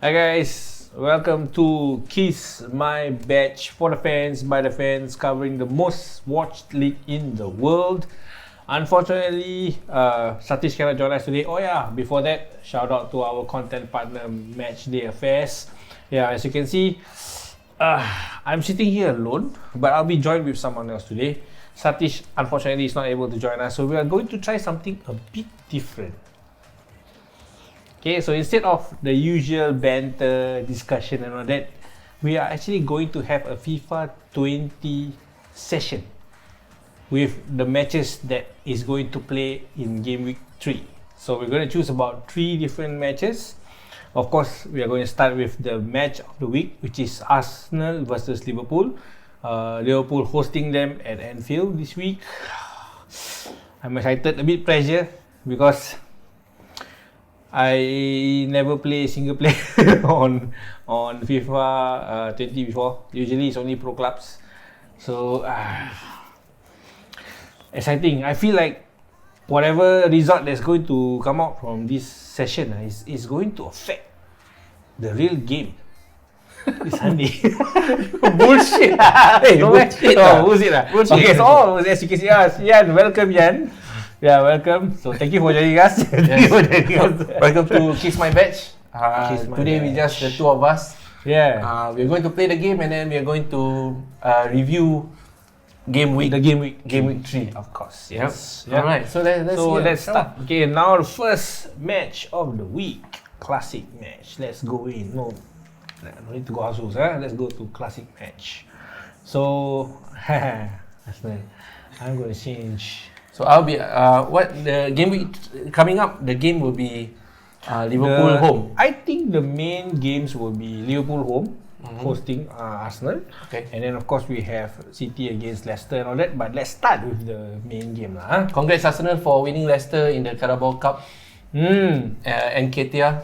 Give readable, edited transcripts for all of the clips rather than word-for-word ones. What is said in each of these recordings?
Hi guys, welcome to Kiss My Batch for the fans, by the fans, covering the most watched league in the world. Unfortunately, Satish cannot join us today. Oh yeah, before that, shout out to our content partner Matchday Affairs. Yeah, as you can see, I'm sitting here alone, but I'll be joined with someone else today. Satish, unfortunately, is not able to join us, so we are going to try something a bit different. Okay, so instead of the usual banter, discussion and all that, we are actually going to have a FIFA 20 session with the matches that is going to play in game week 3. So we're going to choose about 3 different matches. Of course, we are going to start with the match of the week, which is Arsenal versus Liverpool. Liverpool hosting them at Anfield this week. I'm excited, a bit pressure because I never play single player on FIFA 20 before. Usually it's only pro clubs. So exciting. I feel like whatever result that's going to come out from this session is going to affect the real game. This Sunday. Bullshit. Hey, bullshit. Bullshit. Okay, Bullshit. so as you can see, Yan, welcome Yan. Yeah, welcome. So thank you for joining us. Thank you for joining us. Welcome to Kiss My Batch. Kiss My Today we Batch. just the two of us. Yeah. We're going to play the game and then we're going to review game week. The game week 3. of course. Yep. Yes. Yeah. Alright, so Let's start. Okay, now the first match of the week. Classic match. Let's go in. No need to go Asus. Let's go to classic match. So, that's nice. I'm going to change. So I'll be what the game week coming up. The game will be Liverpool home. I think the main games will be Liverpool home, hosting Arsenal. Okay. And then of course we have City against Leicester and all that. But let's start with the main game lah. Congrats Arsenal for winning Leicester in the Carabao Cup. Nketiah.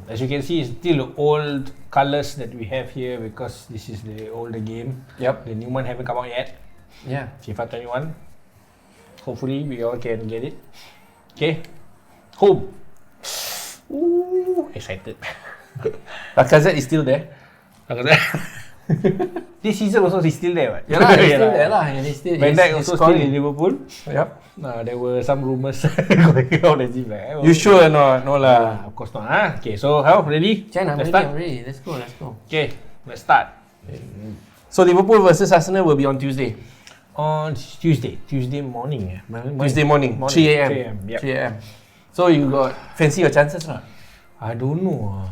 As you can see, it's still the old colours that we have here because this is the older game. Yep. The new one haven't come out yet. Yeah. FIFA 21. Hopefully we all can get it. Okay. Home. Ooh, excited. Lacazette is still there. This season also he's still there, right? Yeah, he's still there lah. And he's still. Van Dijk he's also still scoring. in Liverpool. Yep. There were some rumours going out as if like. You sure or not? No lah. Of course not. Okay, so how ready? Chen, I'm Let's ready. start. I'm ready. Let's go. Okay, let's start. So Liverpool versus Arsenal will be on Tuesday. On Tuesday morning. Tuesday morning. 3 a.m. 3 a.m. Yep. 3 a.m. So you got fancy your chances or not? I don't know.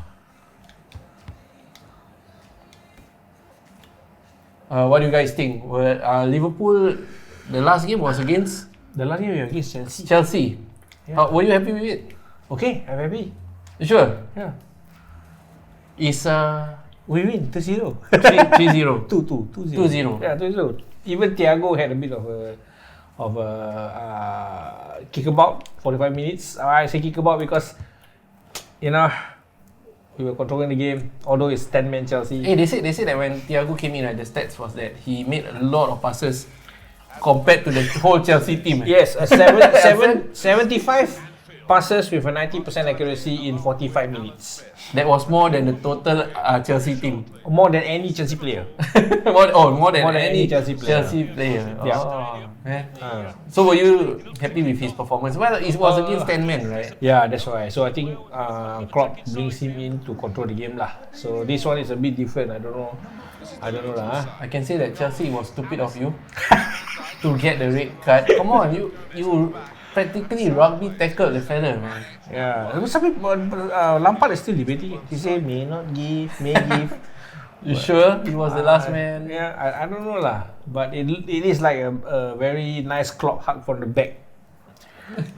What do you guys think? Well, Liverpool, the last game was against The last game we were against Chelsea. Chelsea. Yeah. Were you happy with it? Okay, I'm happy. You sure? Yeah. It's We win 2-0. 3-0. 2-0. 2-0. Yeah, 2-0. Even Thiago had a bit of a kickabout, 45 minutes. I say kickabout because, you know, we were controlling the game, although it's 10-man Chelsea. Hey, they said that when Thiago came in, the stats was that he made a lot of passes compared to the whole Chelsea team. Yes, 75 passes with a 90% accuracy in 45 minutes. That was more than the total Chelsea team. More than any Chelsea player. more than any Chelsea player. Yeah. Oh, man. So were you happy with his performance? Well, it was against 10 men, right? Yeah, that's why. So I think Klopp brings him in to control the game lah. So this one is a bit different. I don't know lah. I can say that Chelsea was stupid of you to get the red card. Come on, you practically rugby tackled the fella, man. Yeah, some people, Lampard is still debating it. He say may not give, may give. You sure he was the last man? Yeah, I don't know lah. But it is like a very nice Klopp hug from the back.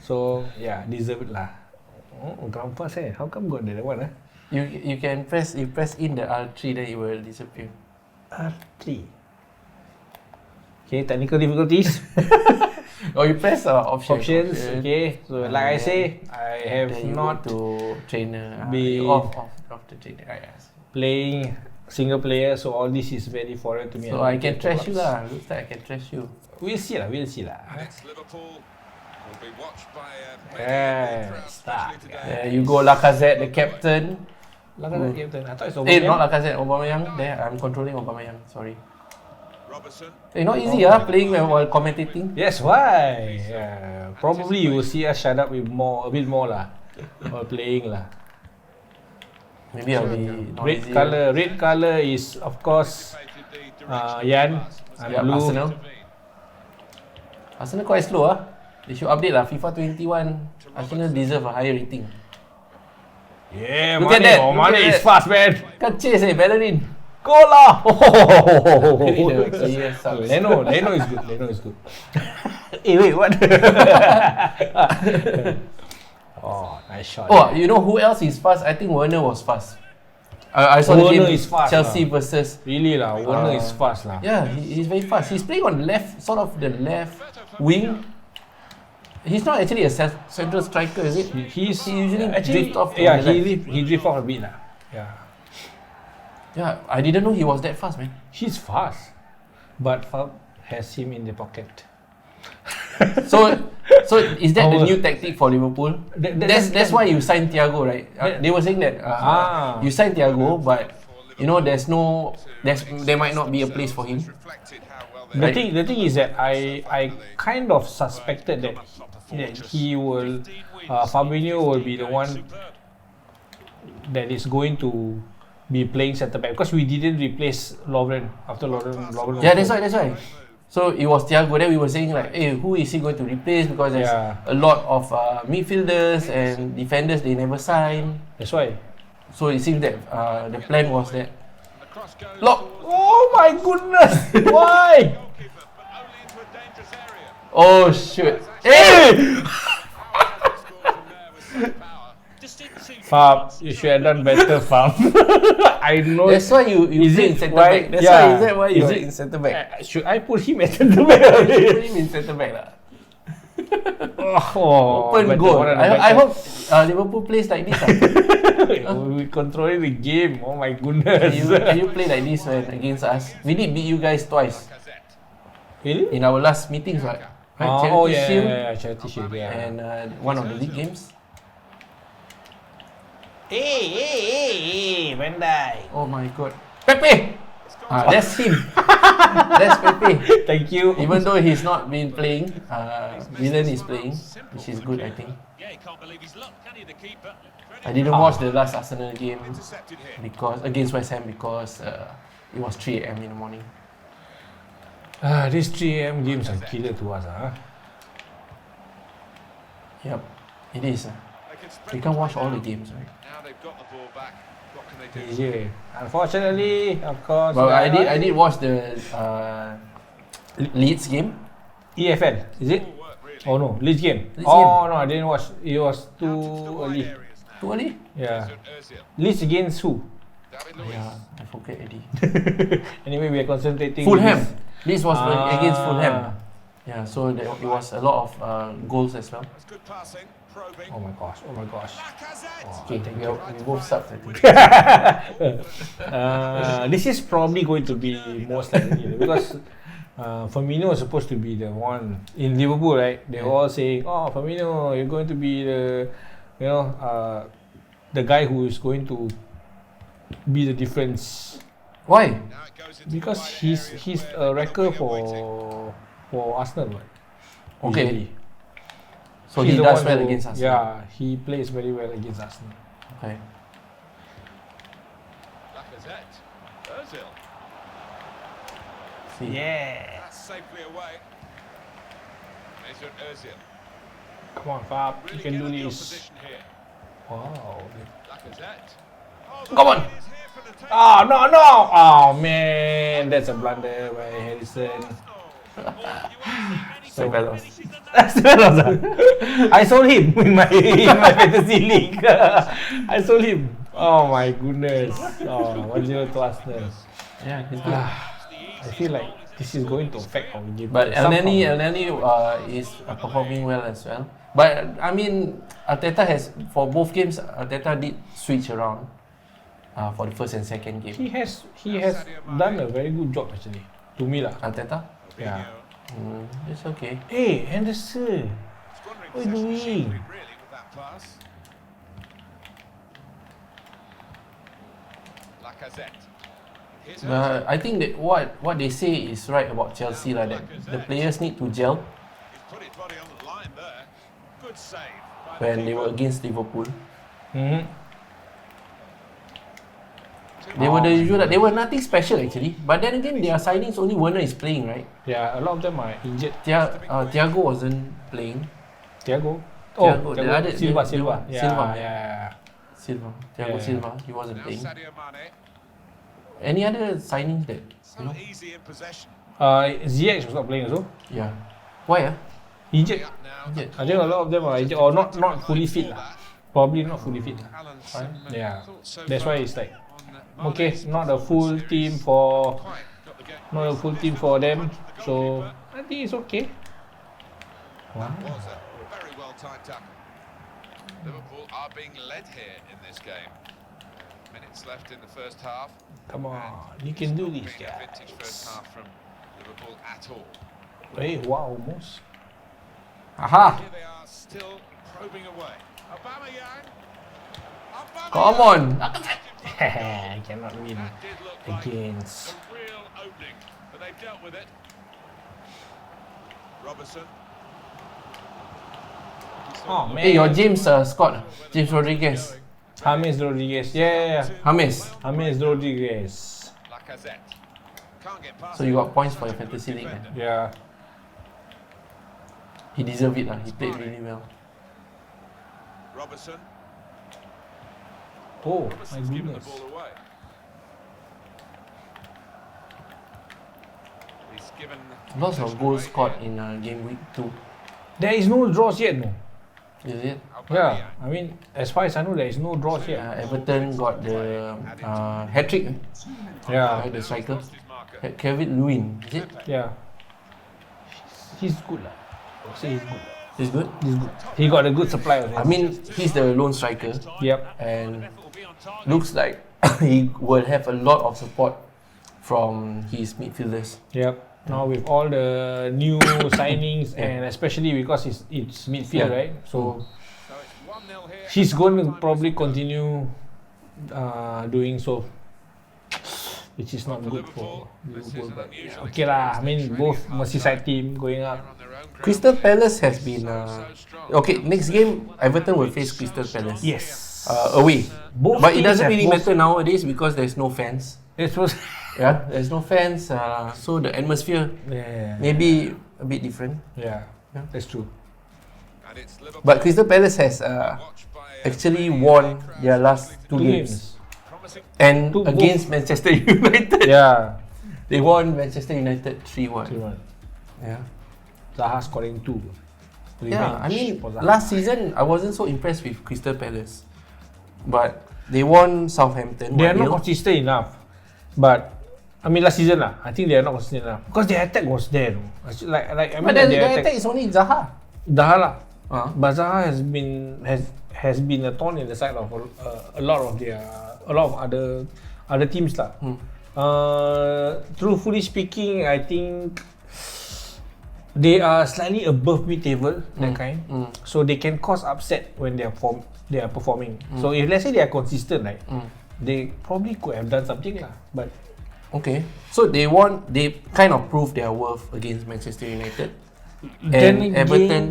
So yeah, deserve it lah. Oh, ground pass How come got that one You press in the R3, then it will disappear. R3. Okay, technical difficulties. Or you press Options. Okay, so like I say, I have then you not go to trainer. be off the trainer. Yes. playing single player, so all this is very foreign to me. So I can trash you lah. Looks like I can trash you. We'll see lah. Next Liverpool. Yeah, start. There you go, Lacazette, the captain. Lacazette captain. I thought it's Eh, not Aubameyang. Lacazette, Aubameyang. There, I'm controlling Aubameyang. Sorry. Eh, not easy, playing while commentating. Yes, why? Yeah, probably you will see us shut up with a bit more lah, while playing lah. Maybe I'll be noisy. Red color is of course Yan and Yeah, blue. Arsenal quite slow They should update lah. FIFA 21. Arsenal deserve a higher rating. Yeah, Look at that, Oh, look Mane at is that. fast, man. Kan chase Bellerin. Go lah! Yes, sucks. Leno is good. Leno is good. Wait, what? Oh, nice shot. Oh, you know who else is fast? I think Werner was fast. I saw the Werner game is fast Chelsea lah. versus. Really lah, Werner is fast lah. Yeah, he's very fast. He's playing on left, sort of the left wing. He's not actually a central striker, is it? He usually drift off. To the left. He drift off a bit lah. Yeah. Yeah, I didn't know he was that fast, man. He's fast, but Fab has him in the pocket. So is that the new tactic for Liverpool? That's why you signed Thiago, right? They were saying that you signed Thiago, but you know there might not be a place for him. The thing is that I kind of suspected that he will Fabinho will be the one that is going to be playing centre back because we didn't replace Lovren after Lovren. Yeah, that's why. So it was Thiago. Then we were saying like, hey, who is he going to replace? Because there's a lot of midfielders and defenders they never sign. That's why. So it seems that the plan was that. Lock. Oh my goodness! Why? Oh shoot! Hey! Fab, you should have done better, Fab. I know. That's why you play in centre back. That's why. Is that why you're in centre back? Should I put him at centre back? Put him in centre back lah. Open goal. I hope Liverpool plays like this. We controlling the game. Oh my goodness. Can you play like this when against us? We did beat you guys twice. Really? In our last meetings, right? Charity Shield. Charity Shield. Yeah. And one of the league games. Hey, Van Dijk. Oh my god. Pepe! That's him. That's Pepe. Thank you. Even though he's not been playing, Milan is playing, which is good, I think. I didn't watch the last Arsenal game because against West Ham because it was 3 AM in the morning. These 3 AM games are killer to us. Yep, it is. We can't watch all the games, right? Yeah. Unfortunately, of course. But I did watch the Leeds game. EFL, is it? Oh no, Leeds game. Leeds No, I didn't watch. It was too early. Too early? Yeah. Leeds against who? Yeah, I forget already. Anyway, we are concentrating. Fulham. with Leeds was against Fulham. Yeah, so it was a lot of goals as well. Oh my gosh! Okay, we both sucked, I think. This is probably going to be most likely because Firmino is supposed to be the one in Liverpool, right? They're all saying, "Oh, Firmino, you're going to be the, the guy who is going to be the difference." Why? Because he's a wrecker for Arsenal, right? Okay. Usually. So He's he the does one well who- against us. Yeah, he plays very well against Arsenal. Okay. See. Yeah. Come on, Fab. You can do this. Wow. Come on! Oh, no! Oh, man. That's a blunder by Harrison. So Velos. I sold him in my fantasy league. I sold him. Oh, my goodness. Oh, 1-0 to Arsenal. Yeah, he's good. I feel like this is going to affect our game. But El Somehow. Neni is performing well as well. But I mean, Arteta has, for both games, Arteta did switch around for the first and second game. He has done a very good job actually. To me lah. Arteta? Yeah. It's okay. Hey, Henderson. What are you doing? Really, with that pass. Lacazette. Here's Ozil. I think that what they say is right about Chelsea lah. That the players need to gel He's put his body on the line there. Good save by the when they were keeper. against Liverpool. Mm-hmm. They were the usual. They were nothing special actually. But then again, their signings only Werner is playing, right? Yeah, a lot of them are injured. Thiago wasn't playing. Thiago. Thiago, the other- Silva. Silva. Yeah. Thiago Yeah. Silva, he wasn't Now playing. Sadio Mane. Any other signings that So easy in possession. Ziyech was not playing also. Yeah. Why? Injured. Up now. Injured. I think a lot of them are injured or not fully fit lah. Probably not fully fit. Alan, some, Yeah. thoughts so That's far why it's like on, okay, Mane's not a full team for quite got the game. not a full team for them. So I think it's okay. Wow. Was a very well timed tackle. Liverpool are being led here in this game. Minutes left in the first half. Come on, you can do this, Been a vintage first guys. half from Liverpool at all. Hey, wow, almost. Aha! Here they are still probing away. Aubameyang. Come on! Cannot win That did look like against. a real opening, but they've dealt with it. Robertson. Oh man. Hey, your James Scott, James Rodriguez, James Rodriguez. Yeah. James. James Rodriguez. Lacazette. Can't get past So you got points for your fantasy league. Man. Yeah. He deserved it lah. He played really well. Robertson. Oh my Robertson's given the goodness. ball away. He's given Lots of possession goals away scored here. in game week 2. There is no draws yet, no. Is it? Yeah. Aubameyang. I mean, as far as I know, there is no draws yet. Everton got the hat trick. Yeah. The striker. Lost his marker. Kevin Lewin. Is it? Yeah. He's good lah. I'll say he's good. He's good. He's good. He got a good supply of I him. mean, he's the lone striker, Yep. and Effort will be on target. looks like he will have a lot of support from his midfielders. Yep. Now with all the new signings and especially because it's midfield, Yeah. right? So So it's 1-0 here. he's going to probably continue doing so, which is not good for Liverpool. But yeah, okay lah. I mean, both Merseyside team going up. They're on their own ground. Crystal Palace has been So strong. okay. Next game, Everton will face Crystal Palace. Yes. Away. Both But it teams doesn't have really both- matter nowadays because there's no fans. It's supposed. Yeah, there's no fans. So the atmosphere Yeah. maybe a bit different. Yeah. Yeah. That's true. And it's Liverpool But Crystal Palace has watched by a actually pretty won crowd. their last two Two games. Promising. And Two against Manchester United. Yeah. They won Manchester United 3-1. 3-1. Yeah. Zaha scoring 2. Yeah, I mean, for Zaha. last season I wasn't so impressed with Crystal Palace. But they won Southampton. They are 1-0. not consistent enough. But I mean, last season lah, I think they are not consistent enough because their attack was there. No? Like I mean, But then their their attack is only Zaha. Zaha lah. Uh, But Zaha has been a thorn in the side of a lot of other teams lah. Truthfully speaking, I think they are slightly above mid-table, that kind. So they can cause upset when they are performing. So if let's say they are consistent, right, they probably could have done something lah. But okay. So they won. They kind of proved their worth against Manchester United. then And again, Everton.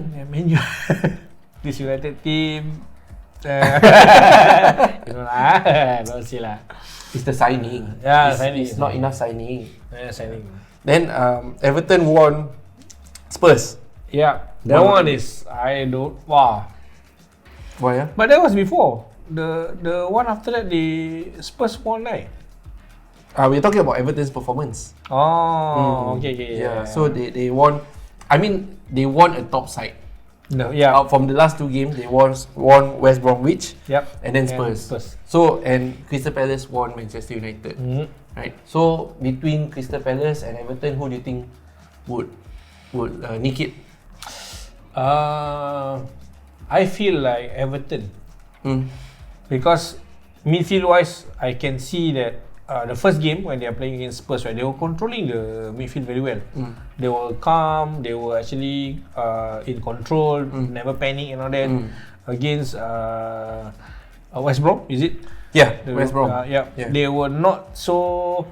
this United team, you know lah, don't say lah. It's the signing. Yeah, it's, signing. It's not enough signing. Signing. Then Everton won Spurs. Yeah, that Wow. one is wow. Why? But that was before. The one after that, the Spurs won, right? We're talking about Everton's performance. Oh, okay. Yeah. So they won. I mean, they won a top side. no, yeah. From the last two games, they won West Bromwich. Yep. And then Spurs. So and Crystal Palace won Manchester United. Right. So between Crystal Palace and Everton, who do you think would nick it? I feel like Everton Mm. because midfield wise, I can see that the first game when they are playing against Spurs, right, they were controlling the midfield very well. They were calm. They were actually in control, never panic and all that. Against West Brom, is it? Yeah, West Brom. Yeah. They were not so.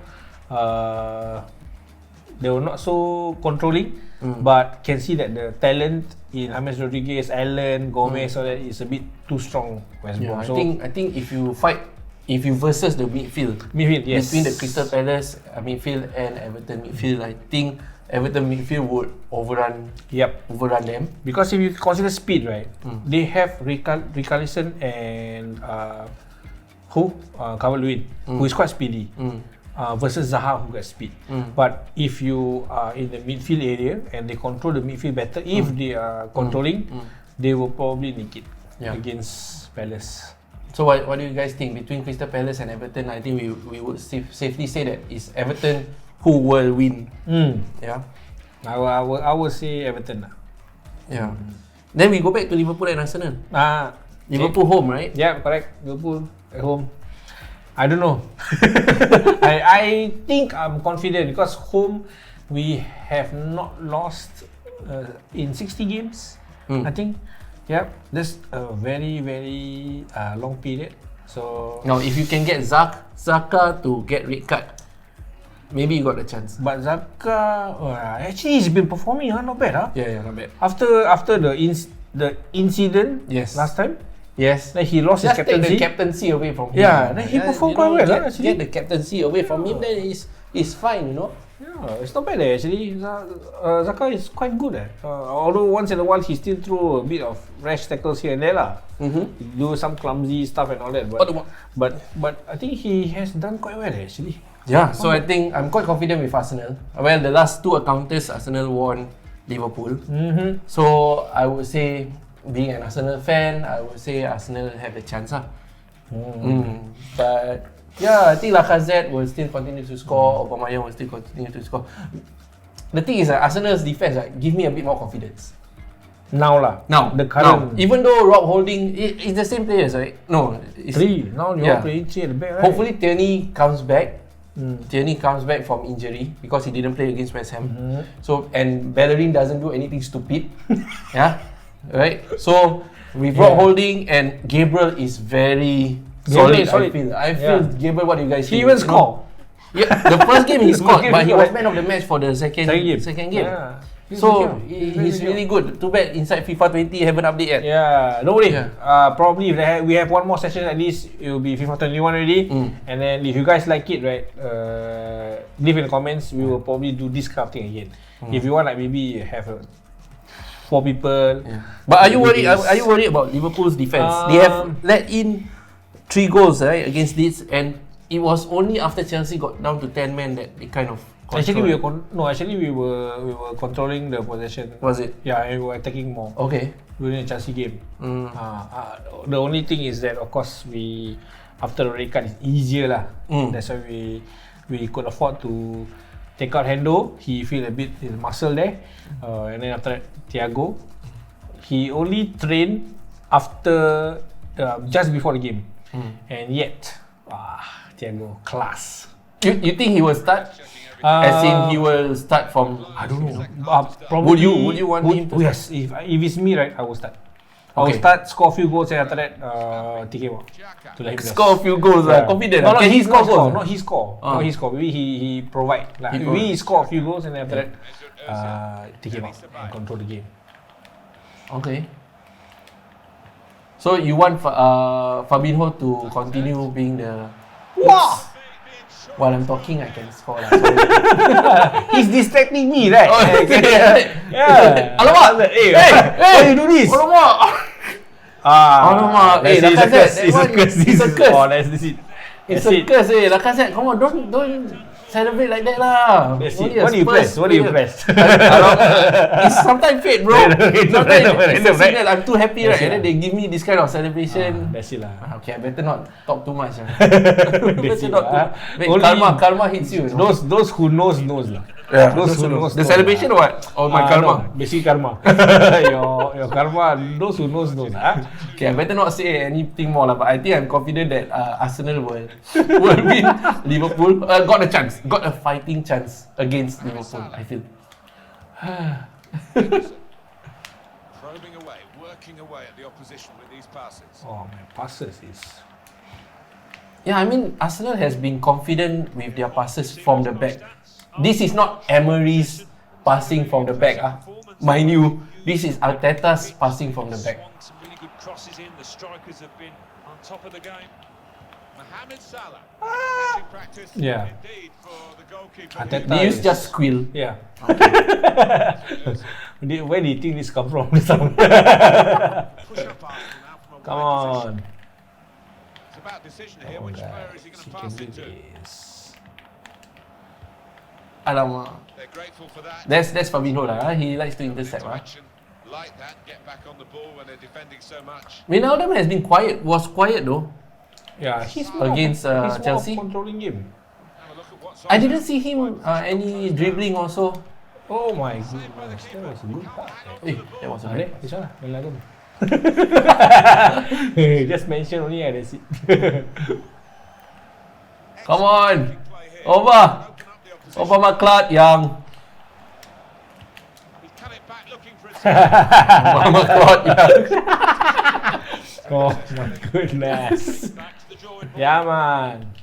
They were not so controlling, but can see that the talent in James Rodriguez, Allen, Gomez, all that is a bit too strong. West Brom. I think if you versus the midfield, yes, between the Crystal Palace midfield and Everton midfield, I think Everton midfield would overrun them. Because if you consider speed, right, they have Richarlison and Calvert-Lewin, who is quite speedy, versus Zaha, who got speed. But if you are in the midfield area and they control the midfield better, if they are controlling, they will probably nick it against Palace. So what do you guys think between Crystal Palace and Everton? I think we would safely say that it's Everton who will win. Yeah, I would say Everton. Yeah. Then we go back to Liverpool and Arsenal. Liverpool home, right? Yeah, correct. Liverpool at home. I don't know. I think I'm confident because home we have not lost in 60 games. I think. Yeah, that's a very long period. So now, if you can get Xhaka to get red card, maybe you got a chance. But Xhaka, actually he's been performing, not bad, Yeah, not bad. After the incident last time, then he lost his captaincy. Take the captaincy away from him. Yeah, then he performed quite well. Actually, get the captaincy away from him, then it's fine, you know. Yeah, it's not bad actually. Xhaka is quite good. Although once in a while he still throw a bit of rash tackles here and there lah. Do some clumsy stuff and all that. But I think he has done quite well actually. Yeah, so I think I'm quite confident with Arsenal. Well, the last two encounters, Arsenal won Liverpool. So I would say, being an Arsenal fan, I would say Arsenal have a chance. But yeah, I think Lacazette will still continue to score. Aubameyang will still continue to score. The thing is that Arsenal's defense give me a bit more confidence. Now, the current. Even though Rob Holding, it's the same players, right? No, it's 3. Now you're playing 3 at the back, right? Hopefully Tierney comes back. Tierney comes back from injury because he didn't play against West Ham. So, and Bellerin doesn't do anything stupid. Yeah, right? So with Rob Holding and Gabriel is very solid. I feel Gabriel. What do you guys think? He even score. Yeah, the first game he scored, but he was man of the match for the second game. Yeah. So he's really good. Too bad inside FIFA 20 haven't update yet. Yeah, don't worry. Probably if we have one more session at least, it will be FIFA 21 already. And then if you guys like it, right, leave in the comments. We will probably do this kind of thing again. If you want, like maybe have 4 people. But are you worried? Are you worried about Liverpool's defense? They have let in 3 goals, right, against Leeds, and it was only after Chelsea got down to 10 men that they kind of controlled. Actually we were controlling the possession. Was it? Yeah, and we were attacking more. Okay. During the Chelsea game. The only thing is that of course after the red card it's easier lah. That's why we could afford to take out Hendo. He feel a bit his muscle there. And then after that Thiago, he only trained after just before the game. And yet Thiago class. You think he will start? As in he will start from, I don't know. Probably, would you want him to yes, if it's me, right, I will start. I will start, score a few goals, and after that take him out to let him rest. Score a few goals, confident. No, Can he score goals? Not he score. Not he score. Maybe he provide. Like, maybe he score a few goals and then after that take him out and control the game. Okay. So you want Fabinho to continue being the... Wow! While I'm talking, I can score lah. He's distracting me, right? Yeah. Alamak! Hey! Why you do this? Alamak! Alamak! It's a curse. It's a curse. Oh, that's it. It's a curse, Lacazette. Come on, don't celebrate like that lah. What do you press? It's sometimes fate, bro. Sometimes it's a signal I'm too happy, right? And then they give me this kind of celebration. That's it lah. Okay, I better not talk too much. Better not. Karma hits you. Those who knows lah. Yeah, Those who knows the knows celebration or what? Oh my karma. No, basically karma. your karma. Those who knows knows. Okay, I better not say anything more lah. But I think I'm confident that Arsenal will win. Liverpool got a chance, got a fighting chance against Liverpool. I feel. Probing away, working away at the opposition with these passes. Oh my passes is. Yeah, I mean Arsenal has been confident with their passes from the back. This is not Emery's passing from the back. Mind you, this is Arteta's passing from the back. Some really good crosses in. The strikers have been on top of the game. Mohamed Salah. Passing practice Yeah. indeed for the goalkeeper. Arteta They use is- just squill. Yeah. Where do you think this come from? Push up Arsenal now from a Come wide on. position. It's about decision here. Which player is he going to pass it to? Alamak. They're grateful for that. That's Fabinho lah. He likes to intercept. Interaction like that, get back on the ball when they're defending so much. Wijnaldum has been quiet. Was quiet though. Yeah, he's Against, he's Chelsea? more controlling game. Have a look at what's I on. didn't see him any dribbling also. Oh my goodness, that was a good pass. That was a Ada, bad. this one lah, Wijnaldum. Just mention only ada si. Come on. Play here. Over. Open up the opposition. Over McLeod, young. He's cut it back looking for a Over McLeod, young. Oh my goodness. back to the drawing board. Yeah man.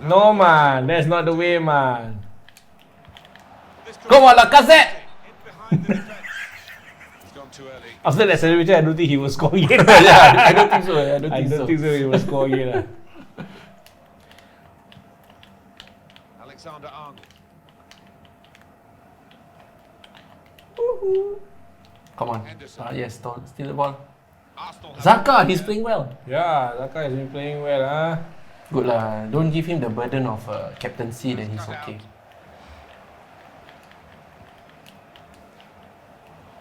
No man, that's not the way man. This could Come on, Lacazette. in behind the defence. He's gone too early. After that celebration, I don't think he will score again. Yeah, I don't think so. I don't I think don't so. think so he will score again lah. Alexander Arnold. Come on. Henderson. Yes, steal the ball. Arsenal have Zaka, he's playing well. Yeah, Zaka has been playing well Good lah. Don't give him the burden of captaincy, then he's okay.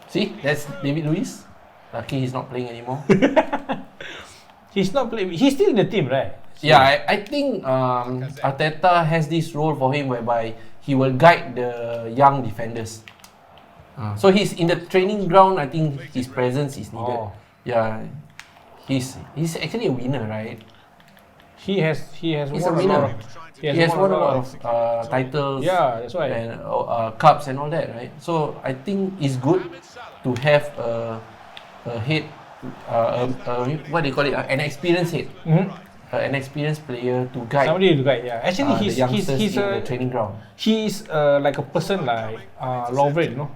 See, that's David Luiz. Lucky he's not playing anymore. He's not playing. He's still in the team, right? Yeah, I think Arteta has this role for him whereby he will guide the young defenders. So he's in the training ground. I think his presence is needed. Oh. Yeah, he's actually a winner, right? He has He's won a winner. lot. He has won a lot of titles. Yeah, that's why. And cups and all that, right? So I think it's good to have a head, what do you call it? An experienced head, an experienced player to guide Somebody to guide. Yeah, actually the youngsters he's in the training ground. he's like a person like Lovren, you know,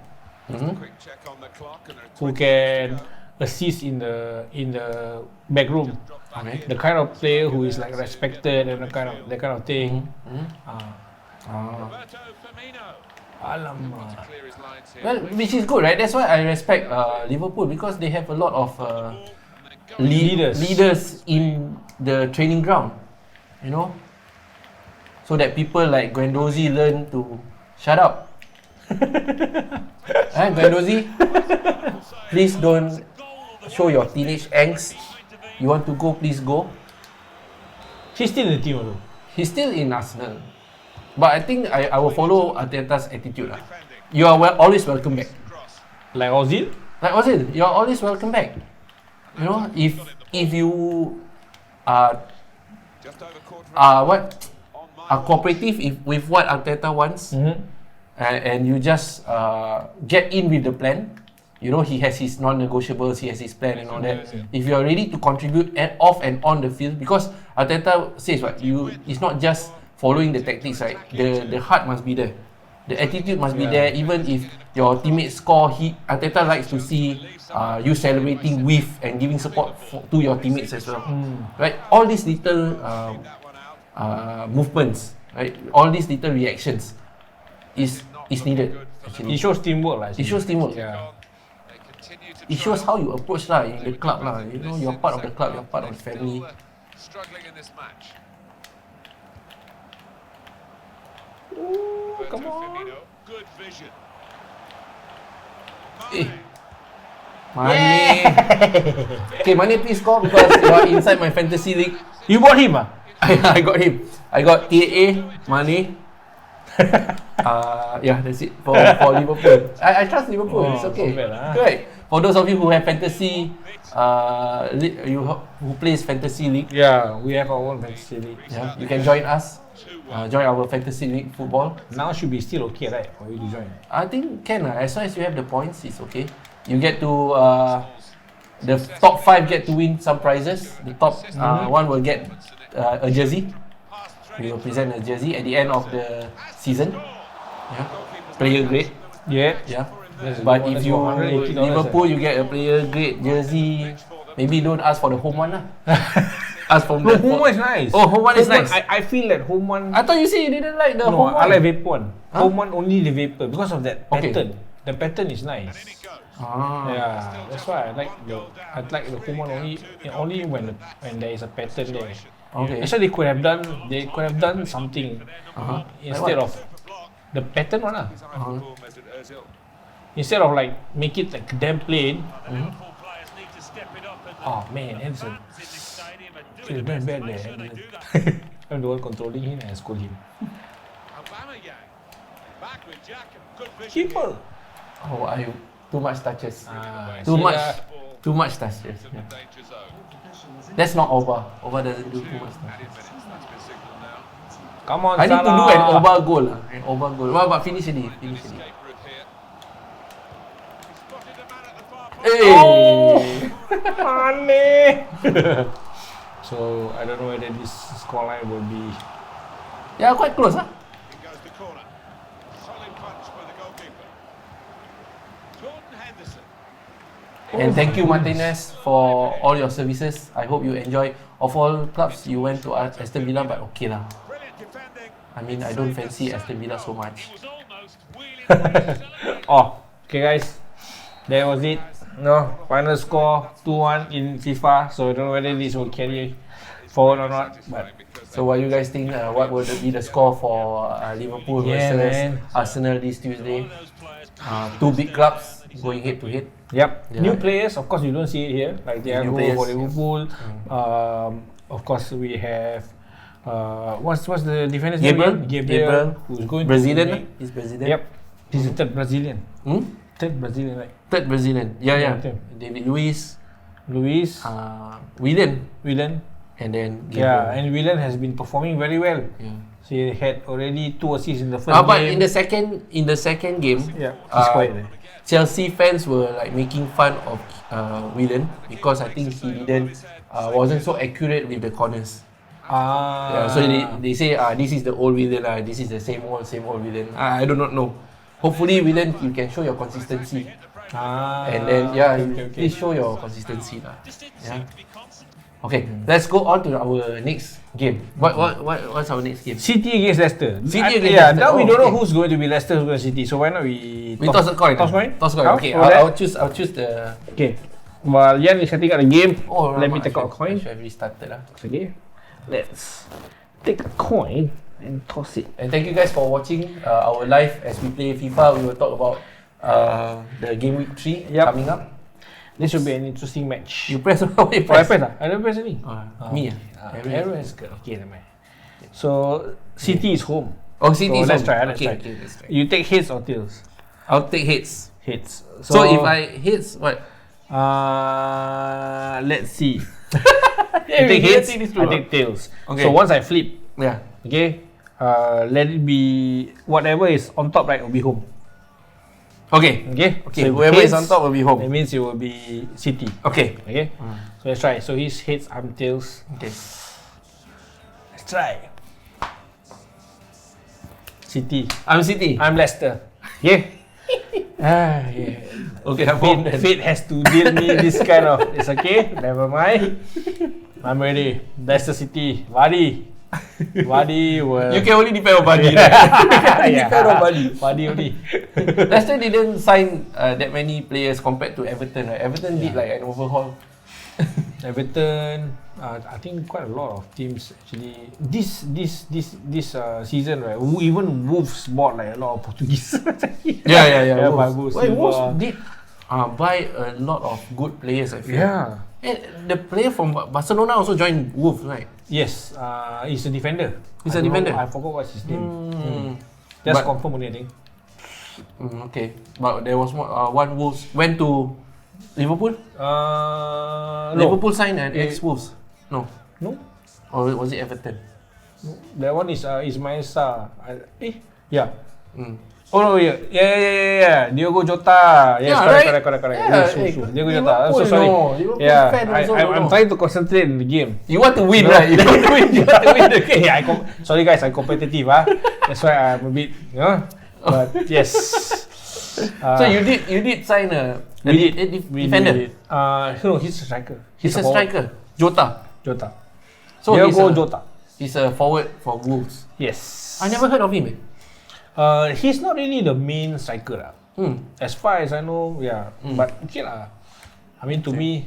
quick check on the clock and there are who 20 can to go. assist in the back room. Okay. The kind of player who is like respected and that kind of thing. Roberto Firmino. Alamak. Clear his lines here. Well, which is good, right? That's why I respect Liverpool because they have a lot of leaders in the training ground, you know, so that people like Guendouzi learn to shut up. Guendouzi, please don't show your teenage angst. You want to go, please go. He's still in the team, although. He's still in Arsenal, but I think I will follow Arteta's attitude. You are always welcome back. Like Ozil. Like Ozil, you are always welcome back. You know, if you are Just over quarter are cooperative with what Arteta wants, and you just get in with the plan. You know, he has his non-negotiables, he has his plan and all that. If you are ready to contribute off and on the field, because Arteta says what it's not just following the tactics, right? The heart must be there, the attitude must be there. Even if your teammates score, Arteta likes to see you celebrating with and giving support to your teammates as well, right? All these little movements, right? All these little reactions is needed. Actually, It shows teamwork, lah. it shows teamwork. Yeah. they continue to It shows how you approach lah in the club lah. You know, you're part of the club, you're part of the family. struggling in this match. Come Roberto on. Firmino, good vision. Eh. Mane. Okay, Mane, please score because you are inside my fantasy league. You bought him, ah? I got him. I got TAA, Mane. Yeah, that's it for Liverpool. I trust Liverpool. It's okay. not bad lah. Right. For those of you who have fantasy, who plays fantasy league, Yeah, we have our own fantasy league. yeah, you can join us. Join our fantasy league football. Now should be still okay, right? For you to join. I think can as long as you have the points, it's okay. You get to the top 5 get to win some prizes. The top one will get a jersey. We will present a jersey at the end of the season. Yeah, player grade. Yeah. Yeah. That's But good. if That's you $180, Liverpool, you get a player grade jersey. Maybe don't ask for the home one lah. Ask from No, the home one is nice. Oh, home one is nice. I feel that home one. I thought you said you didn't like the No, home one. I like vapor one. Huh? Home one only the vapor because of that Okay. pattern. The pattern is nice. Ah. Yeah, that's why I like the home one only when there is a pattern there. Okay. Actually, they could have done something instead Like of the pattern one lah. Liverpool Mesut Ozil. Instead of like make it like damn plain. Liverpool players need to step it up, and Oh man, Henderson. fans in this stadium are He's doing very the bad best to make there. sure they do that. I'm the one controlling him and I scold him. Aubameyang back with Jack and good vision. Keeper. Oh, too much touches. Too Too much touches. In Yeah. the danger zone. That's not Oba. Oba doesn't do too much touches. Minutes, that's been signalled now. Come on, I need to do an Salah. Oba goal. An Oba goal. Well, but finish it. Finish it. Escape route here. He spotted a man at the far post. Hey! Mane. So I don't know whether this scoreline will be. Yeah, quite close, huh? In goes the corner. Solid punch by the goalkeeper. Jordan Henderson. And thank you, Martinez, for all your services. I hope you enjoy. Of all clubs, you went to Aston Villa, but okay lah. Brilliant defending. I mean, I don't fancy Aston Villa so much. He was almost wheeling away to celebrate. Oh, okay, guys. That was it. No, final score 2-1 in FIFA. So I don't know whether this will carry forward or not. But So what you guys think? What would be the score for Liverpool Yeah, versus man. Arsenal this Tuesday? Those players Two big clubs going head to head. yep, Yeah. new players. Of course, you don't see it here. Like Thiago players, for Liverpool. Of course, we have. What's the defender's name Gabriel. again? Gabriel, who's going Brazilian. to make, He's Brazilian. Yep, he's the third Brazilian. Hmm? Third Brazilian, right? Third Brazilian. Yeah, yeah. Okay. David Luiz, Luis, Willian, Willian. and then Yeah, Gabriel. and Willian has been performing very well. Yeah. So he had already 2 assists in the first But game. in the second game, yeah, he's quiet there. Chelsea fans were like making fun of Willian because I think he didn't wasn't so accurate with the corners. Yeah, so they say this is the old Willian, this is the same old Willian. I do not know. Hopefully Willian, you can show your consistency, and then please show your consistency lah. Yeah. Okay, let's go on to our next game. What's our next game? City against Leicester. City against yeah, Leicester. now we Oh, don't know okay. who's going to be Leicester, who's going to City. So why not we Toss a coin. Toss coin? Toss coin. How? Okay, For that? I'll choose the. Okay. While Yan is setting up the game, Oh, let me Rahmat, take out a I coin. should have restarted lah. Okay. Let's take a coin and toss it. And thank you guys for watching our live as we play FIFA. We will talk about the game week 3 Yep. coming up. This will be an interesting match. You press or Oh, I press? press. I don't press any. Me. Arrow is good. Okay, never mind. So City is home. Oh, City. So let's home. try. Let's Okay, try. okay, let's try. You take heads or tails? I'll take heads. Heads. So if I hits, what? Let's see. Yeah, You take we heads. can see this I through, take tails. Okay. So once I flip, Yeah. okay, let it be whatever is on top, right, will be home. Okay. Okay. Okay. So Whoever is heads, on top will be that home. means it will be City. Okay. Okay. So let's try. So his heads, I'm tails. Okay. Let's try. City. I'm City. I'm Leicester. Yeah. Yeah. Okay, I'm home then. Fate has to deal me this kind of. It's okay. Never mind. I'm ready. Leicester City. Vardy. Vardy will. You can only depend on Buddy. Depend on Buddy. Vardy only. Leicester didn't sign that many players compared to Everton. Right? Everton did like an overhaul. Everton. I think quite a lot of teams actually. This season, right? Even Wolves bought like a lot of Portuguese. Yeah. Wolves. Wolves. Wait, Silva. Wolves did buy a lot of good players, I feel. Yeah. The player from Barcelona also joined Wolves, right? Yes, he's a defender. He's I a don't know, defender? I forgot what's his name. But- Just confirm only, I think. Okay, but there was one Wolves went to Liverpool. No. Liverpool signed an ex-Wolves. No, No. or was it Everton? That one is Ismail Sarr. Yeah. Mm. Oh no, yeah. Diogo Jota. Yes, Yeah, correct. Yeah, True. Diogo Jota. I'm so Liverpool, sorry. no. Liverpool Yeah, fan also I'm don't know. trying to concentrate in the game. You want to win, No. right? You want to win. You want to win the game. Yeah, sorry guys, I'm competitive. That's why I'm a bit, But yes. So you did sign a defender. No, he's a striker. He's a forward. striker. Jota. So Diogo Jota. He's a forward for Wolves. Yes. I never heard of him. He's not really the main striker lah. As far as I know, yeah. But okay lah. I mean, to me,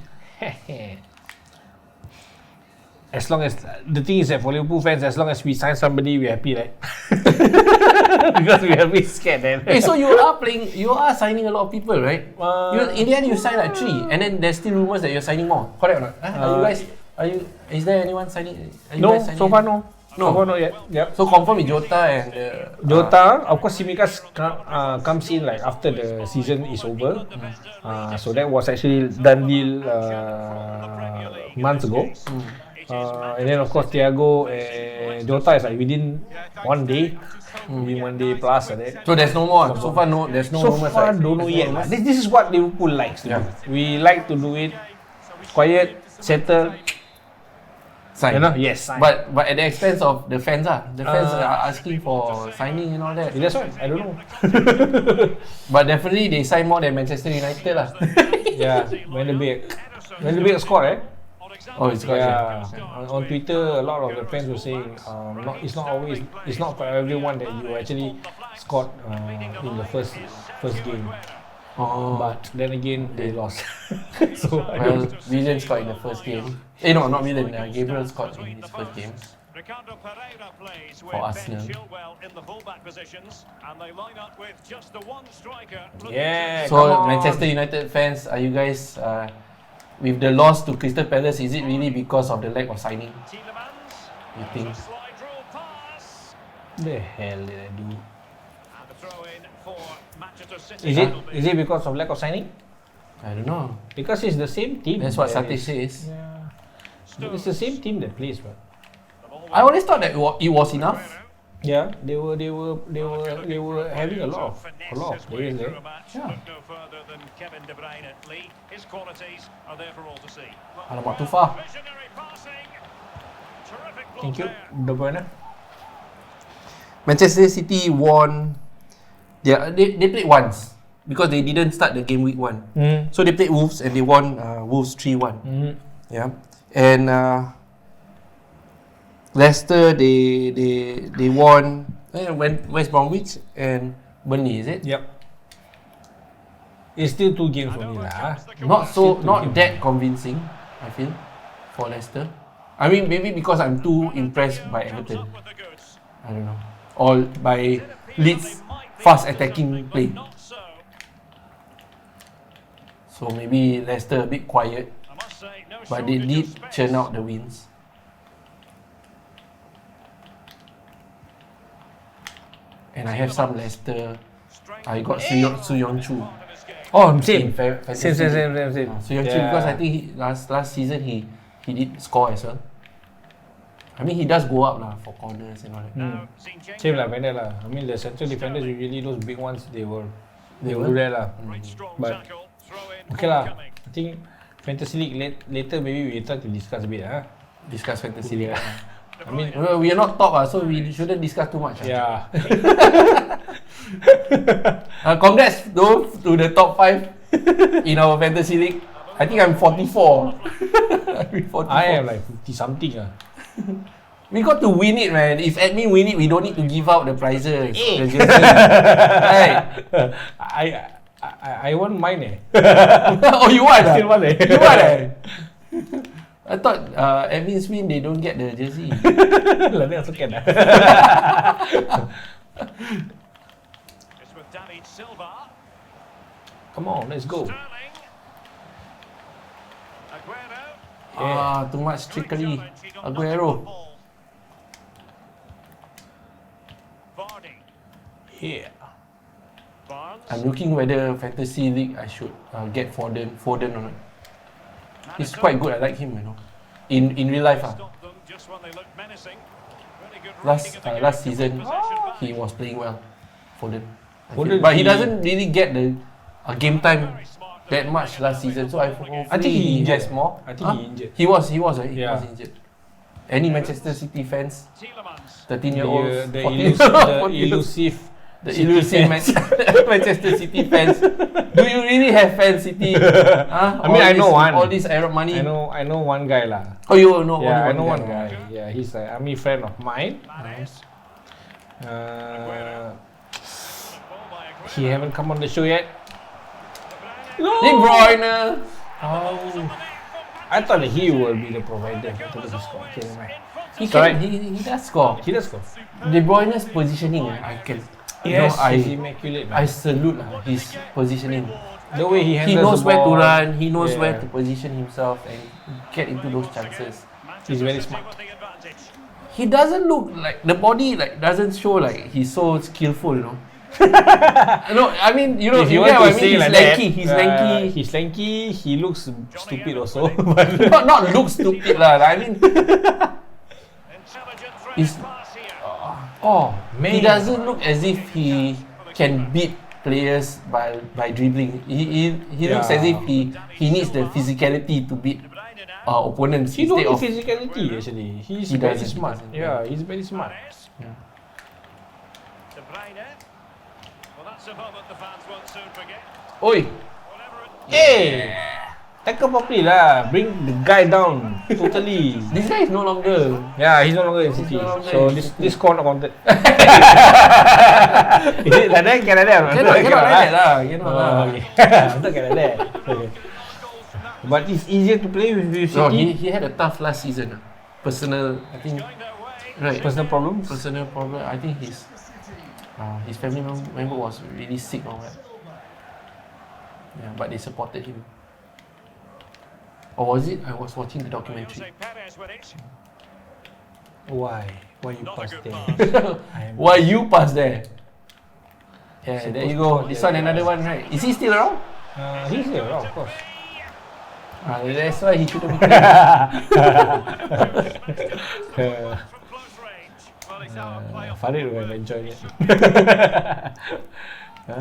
as long as the thing is that for Liverpool fans, as long as we sign somebody, we're happy, right? Because we are a bit scared then. Hey, so you are signing a lot of people, right? In the end, you sign like 3, and then there's still rumors that you're signing more. Correct or not? Is there anyone signing? No, so far no. So far not yet. Yep. So confirm with Jota and Jota, of course, Tsimikas comes in like after the season is over. So that was actually done deal months ago. And then of course Thiago and Jota is like within 1 day, within 1 day plus like that. So there's no more. So far no, there's no So rumors. far Right? don't know yet. This is what Liverpool likes to do. Yeah. We like to do it quiet, settle. Sign. Yes. Sign. But at the expense of the fans, the fans are asking for signing and all that. That's why I don't know. But definitely they sign more than Manchester United lah. Yeah, Van de Beek scored, right? Oh, it's got Yeah. On Twitter, a lot of the fans were saying, it's not for everyone that you actually scored in the first game. Oh, But then again, they lost. So I well, don't. Willian scored in the first game. No, not Willian. Gabriel scored in his first game. Ricardo Pereira plays with For Arsenal. Ben Chilwell in the fullback positions, and they line up with just the one striker. Yeah. So come on. Manchester United fans, are you guys with the loss to Crystal Palace? Is it really because of the lack of signing? Tielemans, You think? a slide rule pass, The hell did I do? and the throw in for Manchester City. Is it because of lack of signing? I don't know. Because it's the same team. That's what that Satish is- says. Yeah. It's the same team that plays, but I always thought that it was enough. yeah, they were having a lot of players there. Yeah. Look no further than Kevin De Bruyne. Lee, his qualities are there for all to see. Alamak, too far. Visionary passing. Terrific block Thank you, there. De Bruyne. Manchester City won. They played once because they didn't start the game week 1. So they played Wolves and they won Wolves 3-1. Yeah, and Leicester they won West Bromwich and Burnley, is it? Yep. It's still 2 games only lah. Not that convincing, I feel, for Leicester. I mean, maybe because I'm too impressed by Everton. With the goods. I don't know, or by Leeds' fast attacking play. Not so. So maybe Leicester a bit quiet, I must say, no but they shortage did of space. churn out the wins. And I have some Leicester. I got Su Yong Chu. Oh, In same. fantasy. Same. Su Yong Chu, because I think last season he did score as well. I mean, he does go up lah for corners and all that. Now, Zinchenko, Same lah, Vander lah. I mean, the central defenders usually those big ones they will will? do that lah. great strong But tackle, throw in okay lah. forthcoming. I think Fantasy League later maybe we try to discuss a bit Discuss fantasy league. Yeah. I mean, Well, we are not top so we shouldn't discuss too much. yeah. Congrats though to the top 5 in our fantasy league. I think I'm 44. I'm 44. I am like 50 something We got to win it, man. If admin win it, we don't need to give out the prizes. Eh. The jersey. Right. I want mine Oh, you want? Still want You want? I thought admins win, they don't get the jersey. Lah ni also can It's with David Silva. Come on, let's go. Sterling. Aguero. Too much trickery. Aguero. Vardy. Yeah. Barnes. I'm looking whether Fantasy League I should get Foden or not. He's quite good. I like him, you know. In real life, Stop them just when they look menacing. Really good reading of the game. last season Possession he back. was playing well. Foden. Foden, But he he- doesn't really get the game time Very smart that defending much last and season. So hopefully I think he injured. has more. I think he injured. He was, right? He Yeah. was injured. Any Manchester City fans, Tielemans. 13-year-olds, The 14 elusive the City elusive fans. Manchester City fans. Do you really have fans, City? Huh? I mean, I know one. All this Arab money. I know one guy lah. Oh, you know Yeah, I only know one guy. Yeah, he's an army friend of mine. Mahrez. Uh, Ball by Aguero. he haven't come on the show yet. De Bruyne. Oh, I thought that he will be the provider for the score. Okay, never mind. He Sorry. can. He does score. He does score. De Bruyne's positioning, I can. Yes, he's I immaculate. I Man. salute his positioning. The way he He handles knows the where to ball. run. He knows where Yeah. to position himself and get into those chances. He's very smart. With the advantage. He doesn't look like the body doesn't show like he's so skillful, you know. No, I mean you know If you you get want what I to mean. say He's like lanky. that, He's lanky. He's lanky. He looks stupid also. But Not look stupid lah. I mean, Intelligent through He's- pass here. oh, Man. he doesn't look as if he can beat players by dribbling. He looks as if he needs the physicality to beat De Bruyne now. opponents he don't instead need of. physicality actually. He's He very doesn't, he smart. doesn't. Yeah, he's very smart. Mahrez. De Bruyne. Well, that's a moment the fans won't soon forget. Oi, Whatever it Hey, tackle properly lah. Bring the guy down totally. this guy is no longer. Yeah, he's no longer in City. no longer So in this City. this score not counted. Is it like that? Can like that? Cannot like that lah. Cannot lah. Oh, okay. Not can like that. Okay. But it's easier to play with No, City. he had a tough last season. Personal, I think. going their way. Right. Personal problems. Personal problem. I think his family member was really sick or what. Yeah, but they supported him. Or was it? I was watching the documentary. Jose Perez with it. Why? Why you Not a pass good there? pass. Why you pass there? Yeah, there you go. This one another one, right? Is he still around? He's here, of course. That's why he shouldn't be playing. From close range. Well, it's out of play off. Farid will have enjoyed it.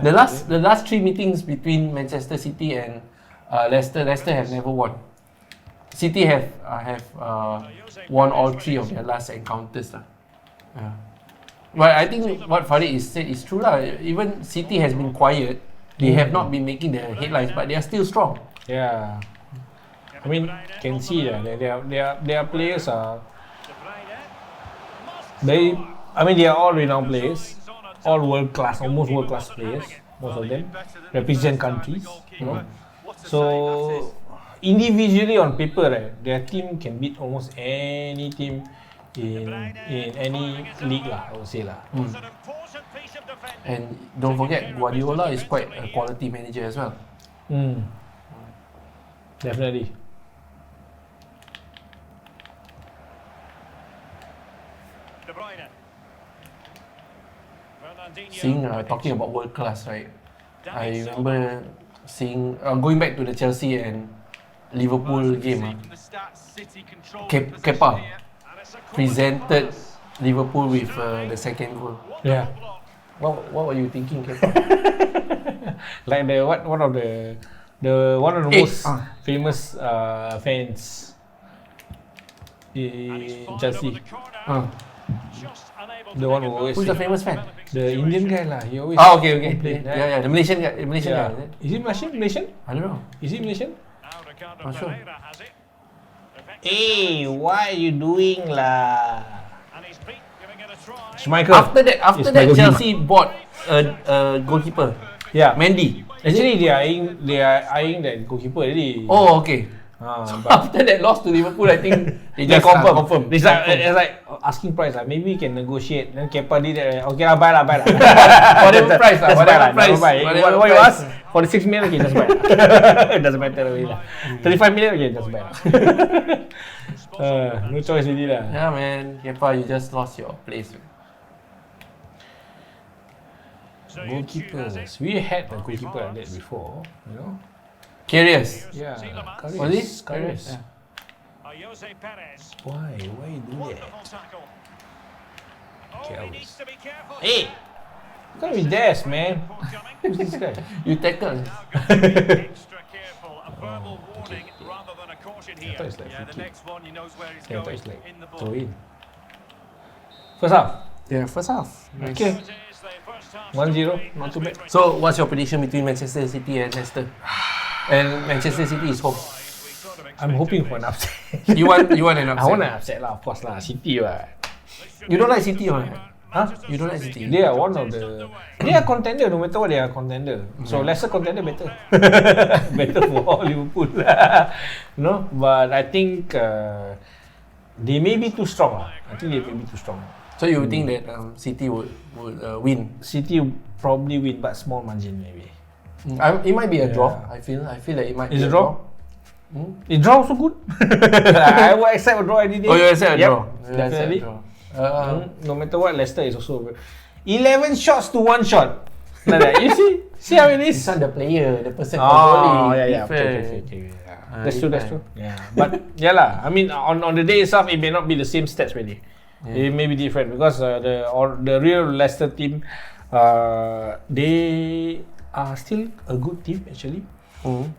The last three meetings between Manchester City and Leicester have never won. City have won all three of their last encounters lah. Yeah. But I think what Farid is said is true lah. Even City has been quiet. They have not been making the headlines, but they are still strong. Yeah. I mean, can see that their players are De Bruyne. they. I mean, they are all renowned players, all world class, almost world class players. Most of them represent countries, you know. So individually on paper, right, their team can beat almost any team in any league lah. I would say lah. It's an important piece of defending. And don't forget, Guardiola is quite a quality manager as well. Definitely. De Bruyne. Fernandinho. Seeing talking about world class, right? I remember seeing going back to the Chelsea and Liverpool game. Kepa And it's a presented Liverpool with the second goal. Yeah. What were you thinking, Kepa? Like the one of the one of the Eh, most famous fans in Chelsea. The one who always Who's the famous fan? the Indian guy lah. He always Okay. complain, right? Yeah, the Malaysian guy. Malaysian Yeah. guy. Is it? Is he Malaysian? I don't know. Is he Malaysian? Not sure. Hey, what are you doing lah? And he's beat, giving it a try. Schmeichel. After that, It's Michael Chelsea bought a goalkeeper, Yeah. Mendy. Actually, they are eyeing that goalkeeper already. Oh, okay. But After that loss to Liverpool, I think they they just confirm. It's like, Confirm. it's like asking price. Maybe we can negotiate. Then Kepa did that. Okay lah, buy lah. Whatever price lah, Just whatever buy price, never buy. whatever What you price. ask? 46 million, okay, just buy. It doesn't matter really lah. 35 million, okay, just buy. No choice really lah. Yeah, man. Kepa, you just lost your place. Goalkeepers. We had a goalkeeper like that before, you know. Curious. Yeah. Was he? Karius. Yeah. Jose Perez. Why you do Wonderful that? tackle. Oh, Okay, he needs to be careful. Hey! Can't be Des, man. Forthcoming. Who's this guy? You tackle. Now going to be extra careful. A verbal warning rather than a caution I here. thought it's like Yeah, the free kick. next one, he knows where he's Yeah, I thought going it's like in the throw ball. in. First half. Yeah, first half. Nice. Okay. It is the first half 1-0, story not has too been bad. written. So, what's your prediction between Manchester City and Leicester? And Manchester City is home. We sort of I'm hoping for expected an upset. You want an I upset? want an upset lah, of course lah. City lah. You don't like City or not? Huh? You don't like City? They are one of the. They are contender. No matter what, they are contender. So lesser contender better. Better for Liverpool. No, but I think they may be too strong. I think they may be too strong. So you think that City would win? City probably win, but small margin maybe. It might be a draw. Yeah. I feel like it might Is be a draw? It draw also good. I will accept a draw any day. Oh, you accept a Yep, draw? You accept a definitely. draw. No matter what, Leicester is also 11 shots to 1 shot. Like that. You see how it This is? one the player, the person Oh, controlling. yeah. different. Okay. Yeah. Ah, That's true. different. Yeah, but yeah lah. I mean, on the day itself, it may not be the same stats really. Yeah. It may be different because the real Leicester team, they are still a good team actually.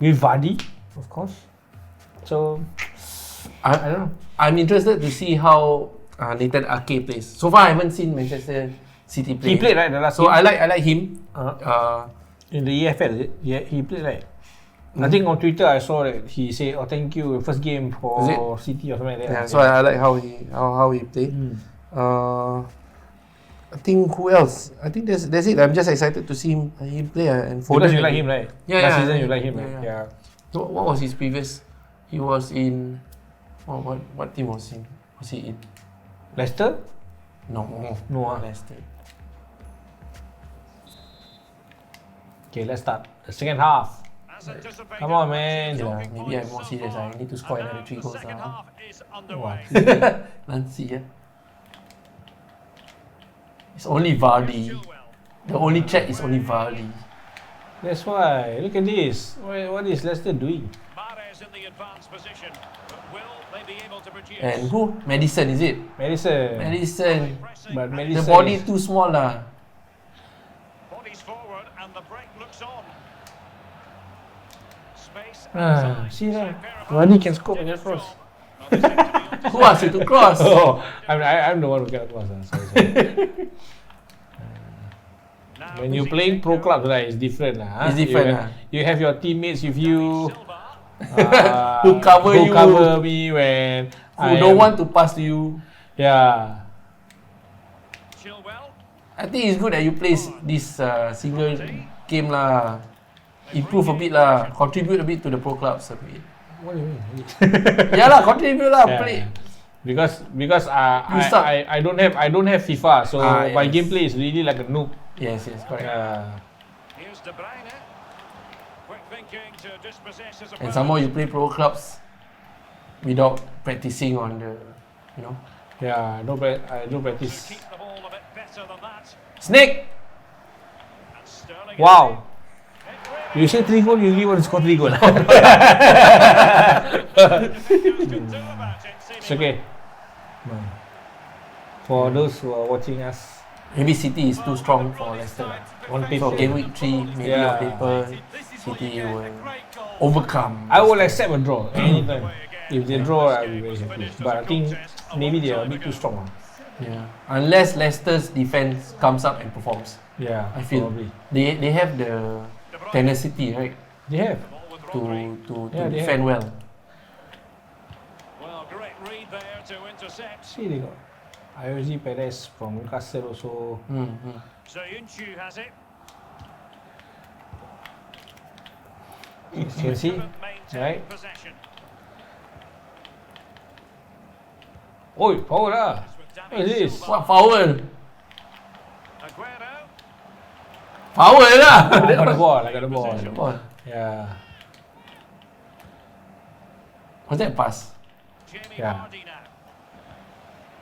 With Vardy, of course. So I don't know. I'm interested to see how Nathan Ake plays. So far, I haven't seen Manchester City play. He played right the last So game? I like him. In the EFL, is it? Yeah, he played right. I think on Twitter I saw that he said, "Oh, thank you, first game Is for City or something like Yeah, that." so I like how he played. I think who else? I think that's it. I'm just excited to see him play and Foden. Because you like him, right? Yeah, Last yeah, season yeah. you like him, Yeah, right? yeah. Yeah. So what was his previous? He was in. What team was he? Was he in? Leicester? No, No, ah. Leicester. Okay, let's start the second half. As anticipated, Come on, man. Okay lah, maybe I'm more serious. I need to score another 3 goals. The second half is Wow. underway. Nancy, yeah. It's only Vardy. The only check is only Vardy. That's why. Look at this. What is Leicester doing? Mahrez in the advanced position, but will they be able to produce? And who? Madison, is it? Madison. Madison. Pressing But back, The Madison. body too small lah. bodies forward, and the break looks on. Space See that? Vardy can score against cross. Who asked you to cross? Oh, I'm the one who cannot cross. Sorry. When you're playing pro clubs, right, it's different lah. It's different, You have your teammates with you. Who cover you. cover me when Who don't want to pass to you. Yeah. Chilwell, I think it's good that you play this single game lah. Improve a bit lah. Contribute a bit to the pro clubs a bit. What do you mean? Yeah lah, contribute lah. Yeah. Play. Because You suck. I don't have FIFA, so my yes. gameplay is really like a noob. Yes, correct. here's De Bruyne. Quick thinking to dispossess his And some more you play pro clubs without practicing on the, you know. Yeah, I don't practice. Keep the ball a bit better than that. Snake! And Sterling Wow. again. You say 3 goals, you really want to score 3 goals. Could do about it, It's seemingly. okay. For those who are watching us, Maybe City is too strong for Leicester. on So paper, game week 3, maybe Yeah. on paper, City will overcome. I will accept a draw anytime. If they draw, I will be very happy. But I think maybe they are a bit too strong. Yeah. Unless Leicester's defense comes up and performs. Yeah, I feel probably. they have the tenacity, right, They have. to Yeah, they defend well. Well, great read there to intercept. See, they got Iozi Perez from Newcastle also. Soyuncu has it. You can see, Couldn't maintain right? possession. Oi, power lah. What is this? What foul? Aguero. Foul lah. I got the ball. I got the ball. Ball. Yeah. Was that a pass? Jamie Yeah. Vardy now.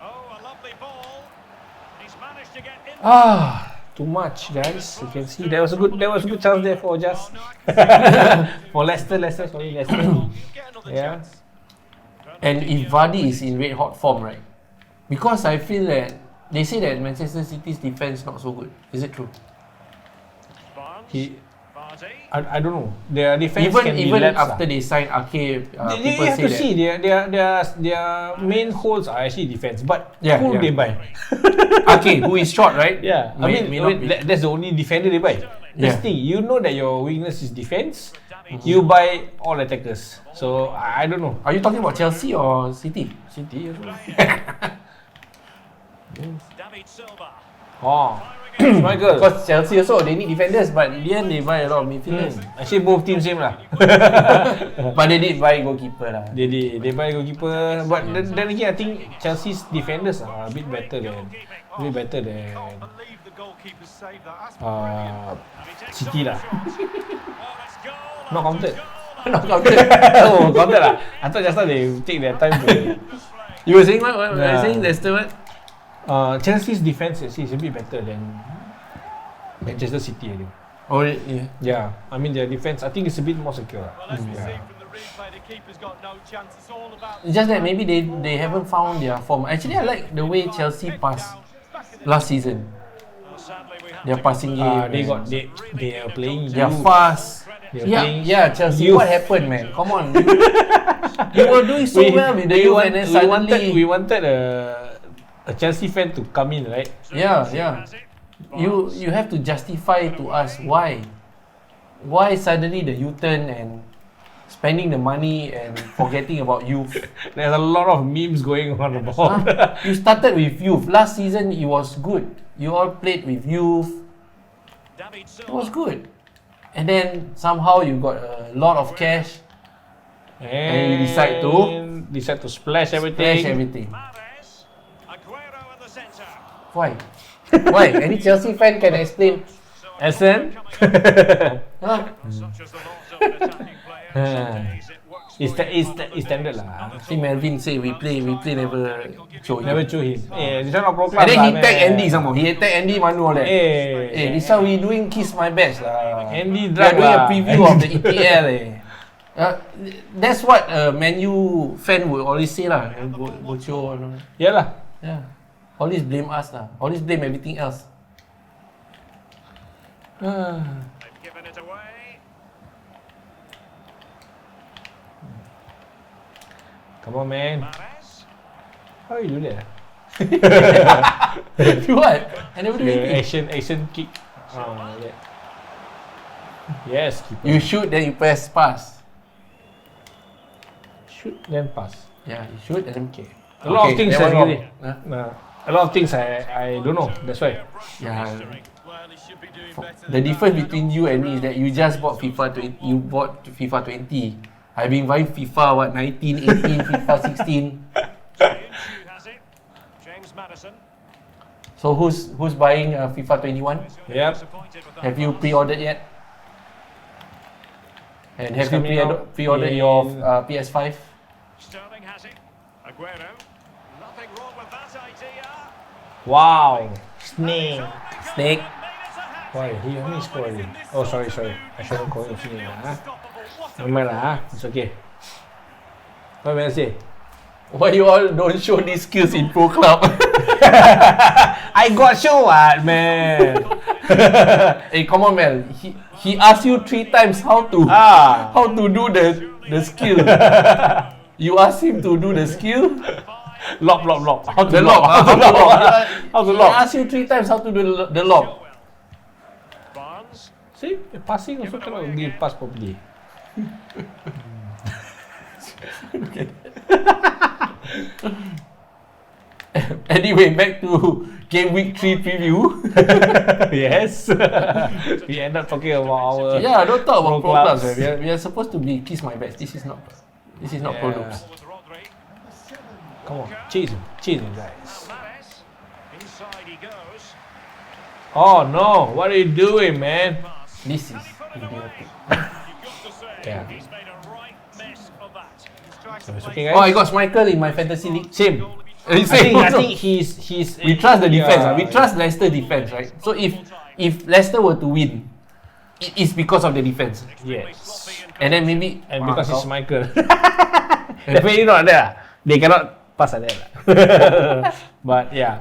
Oh, a lovely ball. He's managed to get in. Too much, guys. You can see there was a good chance there for just for Leicester. Sorry, Leicester. Get another Yeah. chance. And if Vardy is in red hot form, right? Because I feel that they say that Manchester City's defense not so good. Is it true? Barnes. He, Vardy. I don't know. Their defense can be Even lapsed after lah. they sign Ake, You people have say to that. see their main holes are actually defense. But Yeah, who yeah. they buy? Ake, who is short, right? Yeah, May not be. that's the only defender they buy. That's Yeah. the thing. You know that your weakness is defense. You buy all attackers. So I don't know. Are you talking about Chelsea or City? City. David Silva. Oh, Michael. Because Chelsea also they need defenders, but in the end they buy a lot of midfielders. Actually, both teams same lah. But they did buy goalkeeper lah. They buy goalkeeper, but then again, I think Chelsea's defenders are a bit better than Can't believe the goalkeeper saved that. That's City lah. Oh, let's go. Not counted. Not counted. Oh, counted lah. I thought just now they take their time to. You were saying what? What were you Yeah. saying? Leicester what? Chelsea's defense is a bit better than Manchester City, I think. Oh yeah. Yeah, I mean their defense, I think it's a bit more secure. Well, as we see from the replay, the keeper's got no chance. It's all about. It's just that maybe they haven't found their form. Actually, I like the way Chelsea passed last season. Well, sadly, we have Their to passing game. They are playing They are youth. fast. They are Yeah, playing yeah, Chelsea. youth. What happened, man? Come on. You were doing so well with the youth, and then suddenly. we wanted a Chelsea fan to come in, right? Yeah. You have to justify to us why suddenly the U-turn and spending the money and forgetting about youth. There's a lot of memes going on about. You started with youth. Last season it was good. You all played with youth. David It was Silva. good. And then somehow you got a lot of cash. and you decide to splash everything. Splash everything. Mahrez. Aguero in the centre. Why? Why? Any Chelsea fan can explain. Essen? Huh? Such as the lots of an attacking player. Some days it works for It's standard lah. See Melvin say we play never show Never him. chew him. This one not pro club And then he lah, tag man. Andy some more. He tag Andy manual leh. This one we doing kiss my best lah. Andy We are drag doing a lah. preview of the EPL that's what a Man U fan would always say lah. Go show. Yeah lah. Yeah. Always blame us lah. Always blame everything else. They've given it away. Come on, man. Mahrez. How you do that? Do what? I never do The anything. action kick. Yeah. Yes, keeper. You shoot then you press pass. Shoot then pass. Yeah, you shoot and then okay. A lot of things that one actually. wrong. A lot of things I don't know. That's why. Yeah. Well, he should be doing better. The difference between you and me is that you just bought FIFA 20. You bought FIFA 20. I've been buying FIFA 19, 18, FIFA 16. Who has it? James Maddison. So who's buying FIFA 21? Yep. Disappointed with that Have you pass. pre-ordered yet? And have It's you coming out pre-ordered in- your PS5? Sterling has it. Aguero. Nothing wrong with that idea. Wow. Snake. Snake. Why? He only scored already. Oh, sorry. I shouldn't call him snake lah. Never mind lah. It's okay. What am I say? Why you all don't show these skills in Pro Club? I got show what, man. Hey, come on, Mel. He asked you 3 times how to do the skill. You asked him to do the skill. Lob. How to The lob? lob. How to lob? How to He lob? asked you 3 times how to do the lob. Barnes. See, passing also cannot give pass properly. Anyway, back to game week 3 preview. Yes. We end up talking about our. Yeah, don't talk about Pro Pro Clubs. Clubs. We are supposed to be kiss my best. This is not Pro Yeah. Clubs. With Rodri. Come on, chase him, guys. Mahrez. Inside he goes. Oh no, what are you doing, man? This is idiotic. You've got to say, Yeah. he's made a right mess of that. So it's okay, Oh, I guys. got Schmeichel in my fantasy league. Same. I I think he's. we trust the defense. Yeah. We trust Leicester defense, right? So if Leicester were to win, it is because of the defense. Yes. And then maybe And because it's kau- Michael. Definitely not there. They cannot pass like that. But yeah,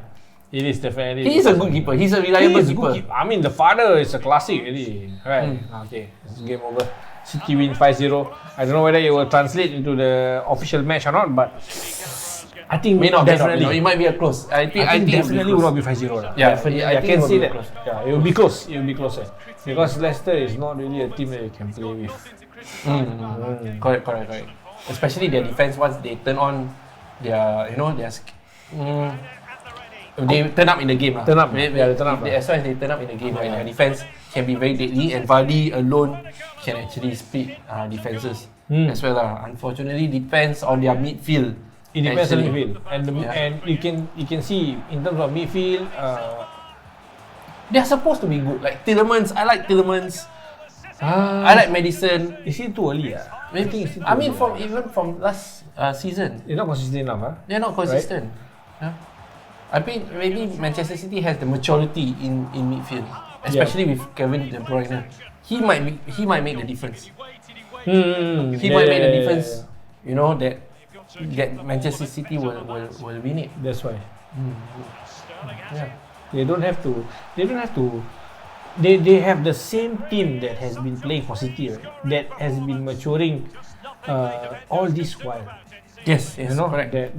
it is definitely. he is a good keeper. He's a He reliable is a keeper. good keeper. I mean, the father is a classic, really. Right? Okay, it's game over. City win 5-0. I don't know whether it will translate into the official match or not, but I think May not, definitely. It might be a close. I think definitely it will will not be 5-0. lah. Yeah, Definitely. I I think can it will see be that. close. Yeah, it will be close. It will be closer because Leicester is not really a team that you can play with. Correct. Especially their defense once they turn on their, they turn up in the game lah. Turn up. Yeah, they turn up lah. As long as they turn up in the game, right, their defense can be very deadly, and Vardy alone can actually split defenses as well lah. Unfortunately, depends on their midfield. It depends on actually. midfield, and you can see in terms of midfield. They are supposed to be good. Like Tielemans, I like Tielemans. I like Madison. Is it too early? Maybe, it's I mean, even from last season, It's not consistent enough, huh? they're not consistent. Yeah. I think maybe Manchester City has the maturity in midfield, especially with Kevin De Bruyne. He might make the difference. He might make the difference. You know that Manchester City will win it. That's why. Yeah. They don't have to. They have the same team that has been playing for City, right? That has been maturing all this while. Yes, You know, correct. that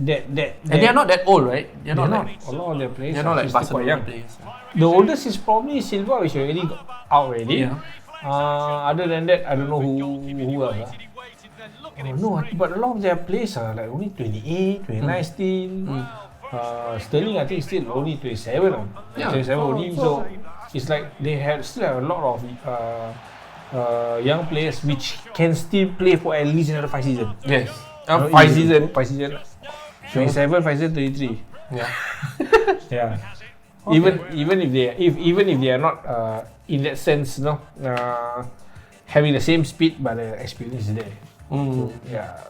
And they are not that old, right? They're not. A lot of their players. They're not like are still quite Barcelona young. players. The oldest is probably Silva, which already got out already. Yeah. Other than that, I don't know who else. No, but a lot of their players are like only 28, 29 still. Sterling, I think, still only 27. Yeah. 27 only. So it's like they still have a lot of young players which can still play for at least another 5 seasons. Yes. You know, 5 easily. season. 5 season. 27, 5 season, 33. Yeah. Yeah. Even if they are not in that sense, having the same speed, but the experience is there. So, yeah.